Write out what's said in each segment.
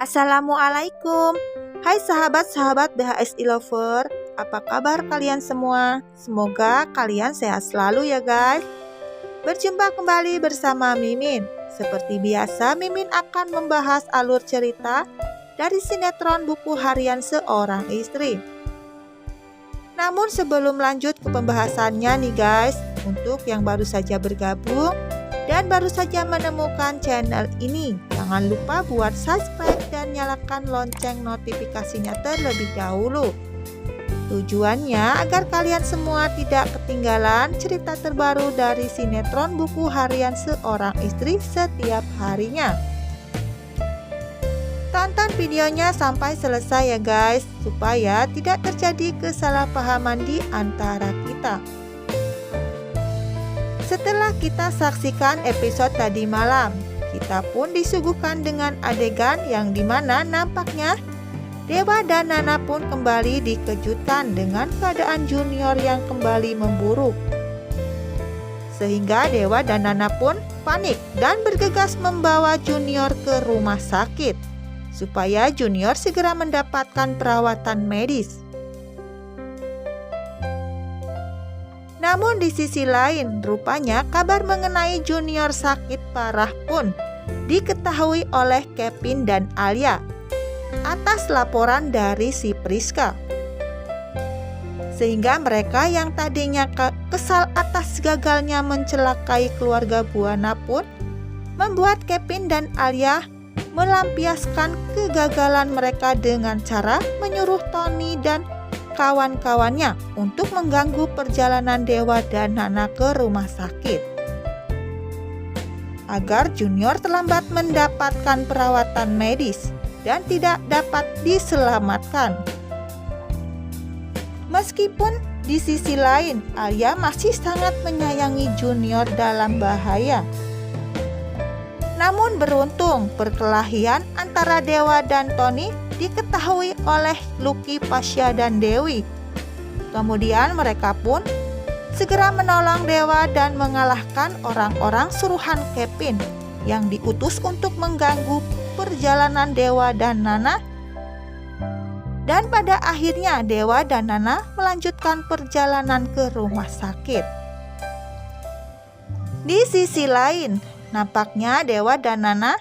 Assalamualaikum. Hai sahabat-sahabat BHSI Lover, apa kabar kalian semua? Semoga kalian sehat selalu ya guys. Berjumpa kembali bersama Mimin. Seperti biasa, Mimin akan membahas alur cerita dari sinetron buku harian Seorang Istri. Namun sebelum lanjut ke pembahasannya nih guys, untuk yang baru saja bergabung dan baru saja menemukan channel ini, jangan lupa buat subscribe dan nyalakan lonceng notifikasinya terlebih dahulu. Tujuannya agar kalian semua tidak ketinggalan cerita terbaru dari sinetron buku harian Seorang Istri setiap harinya. Tonton videonya sampai selesai ya guys, supaya tidak terjadi kesalahpahaman di antara kita. Setelah kita saksikan episode tadi malam, kita pun disuguhkan dengan adegan yang dimana nampaknya Dewa dan Nana pun kembali dikejutkan dengan keadaan Junior yang kembali memburuk. Sehingga Dewa dan Nana pun panik dan bergegas membawa Junior ke rumah sakit, supaya Junior segera mendapatkan perawatan medis. Namun di sisi lain, rupanya kabar mengenai Junior sakit parah pun diketahui oleh Kevin dan Alia atas laporan dari si Priska. Sehingga mereka yang tadinya kesal atas gagalnya mencelakai keluarga Buana pun membuat Kevin dan Alia melampiaskan kegagalan mereka dengan cara menyuruh Tony dan kawan-kawannya untuk mengganggu perjalanan Dewa dan Nana ke rumah sakit agar Junior terlambat mendapatkan perawatan medis dan tidak dapat diselamatkan. Meskipun di sisi lain Alia masih sangat menyayangi Junior dalam bahaya. Namun beruntung perkelahian antara Dewa dan Tony diketahui oleh Lucky, Pasha, dan Dewi. Kemudian mereka pun segera menolong Dewa dan mengalahkan orang-orang suruhan Kevin yang diutus untuk mengganggu perjalanan Dewa dan Nana. Dan pada akhirnya Dewa dan Nana melanjutkan perjalanan ke rumah sakit. Di sisi lain, nampaknya Dewa dan Nana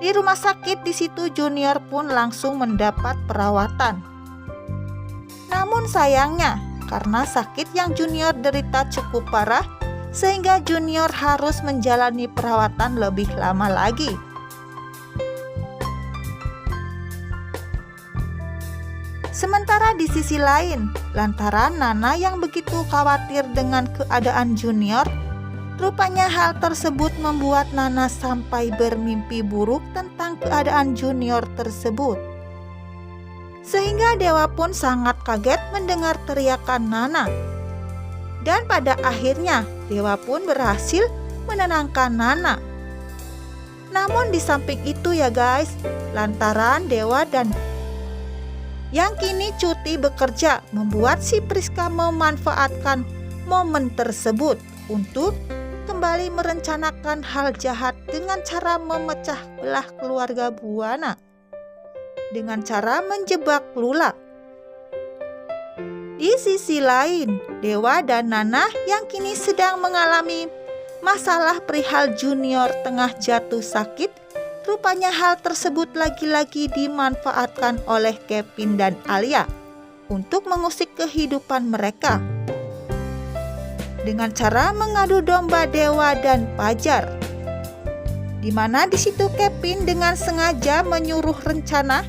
di rumah sakit. Di situ Junior pun langsung mendapat perawatan. Namun sayangnya, karena sakit yang Junior derita cukup parah, sehingga Junior harus menjalani perawatan lebih lama lagi. Sementara di sisi lain, lantaran Nana yang begitu khawatir dengan keadaan Junior, rupanya hal tersebut membuat Nana sampai bermimpi buruk tentang keadaan Junior tersebut. Sehingga Dewa pun sangat kaget mendengar teriakan Nana. Dan pada akhirnya Dewa pun berhasil menenangkan Nana. Namun di samping itu ya guys, lantaran Dewa dan yang kini cuti bekerja membuat si Priska memanfaatkan momen tersebut untuk kembali merencanakan hal jahat dengan cara memecah belah keluarga Buana dengan cara menjebak Lula. Di sisi lain, Dewa dan Nana yang kini sedang mengalami masalah perihal Junior tengah jatuh sakit, rupanya hal tersebut lagi-lagi dimanfaatkan oleh Kevin dan Alia untuk mengusik kehidupan mereka dengan cara mengadu domba Dewa dan Fajar, di mana di situ Kevin dengan sengaja menyuruh rencana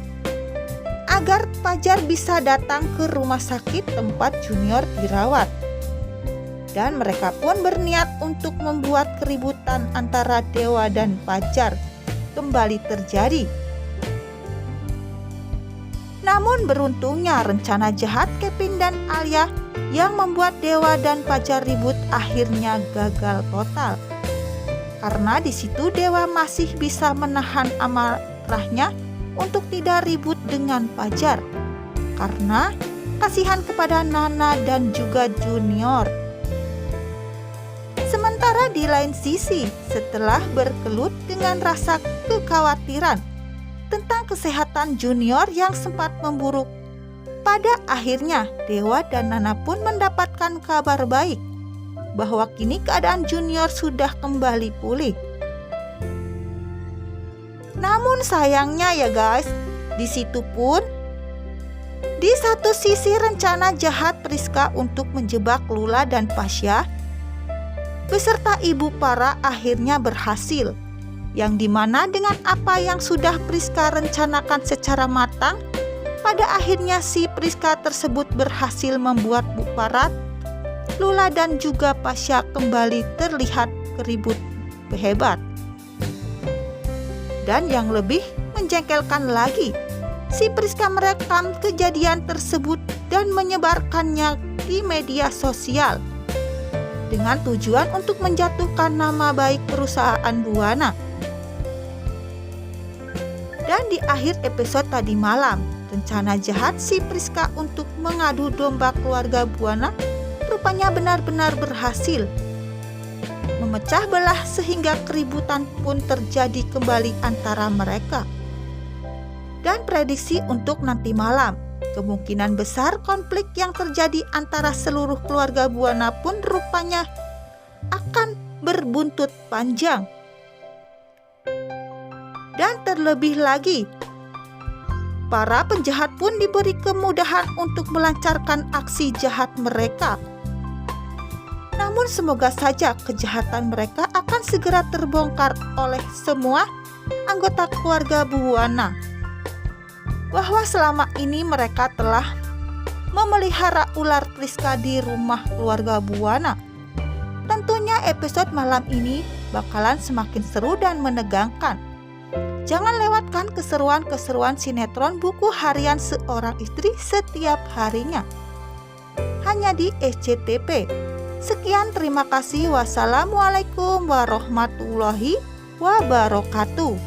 agar Fajar bisa datang ke rumah sakit tempat Junior dirawat. Dan mereka pun berniat untuk membuat keributan antara Dewa dan Fajar kembali terjadi. Namun beruntungnya rencana jahat Kevin dan Alia yang membuat Dewa dan Fajar ribut akhirnya gagal total. Karena di situ Dewa masih bisa menahan amarahnya untuk tidak ribut dengan Fajar, karena kasihan kepada Nana dan juga Junior. Sementara di lain sisi, setelah berkelut dengan rasa kekhawatiran tentang kesehatan Junior yang sempat memburuk. Pada akhirnya, Dewa dan Nana pun mendapatkan kabar baik bahwa kini keadaan Junior sudah kembali pulih. Namun sayangnya ya guys, di situ pun di satu sisi rencana jahat Priska untuk menjebak Lula dan Pasha beserta Ibu Para akhirnya berhasil. Yang dimana dengan apa yang sudah Priska rencanakan secara matang, pada akhirnya si Priska tersebut berhasil membuat Bu Para, Lula dan juga Pasha kembali terlihat keribut hebat. Dan yang lebih menjengkelkan lagi, si Priska merekam kejadian tersebut dan menyebarkannya di media sosial dengan tujuan untuk menjatuhkan nama baik perusahaan Buana. Dan di akhir episode tadi malam, rencana jahat si Priska untuk mengadu domba keluarga Buana rupanya benar-benar berhasil memecah belah sehingga keributan pun terjadi kembali antara mereka. Dan prediksi untuk nanti malam, kemungkinan besar konflik yang terjadi antara seluruh keluarga Buana pun rupanya akan berbuntut panjang. Dan terlebih lagi, para penjahat pun diberi kemudahan untuk melancarkan aksi jahat mereka. Namun semoga saja kejahatan mereka akan segera terbongkar oleh semua anggota keluarga Buana. Bahwa selama ini mereka telah memelihara ular Priska di rumah keluarga Buana. Tentunya episode malam ini bakalan semakin seru dan menegangkan. Jangan lewatkan keseruan-keseruan sinetron buku harian seorang istri setiap harinya. Hanya di SCTV. Sekian, terima kasih. Wassalamualaikum warahmatullahi wabarakatuh.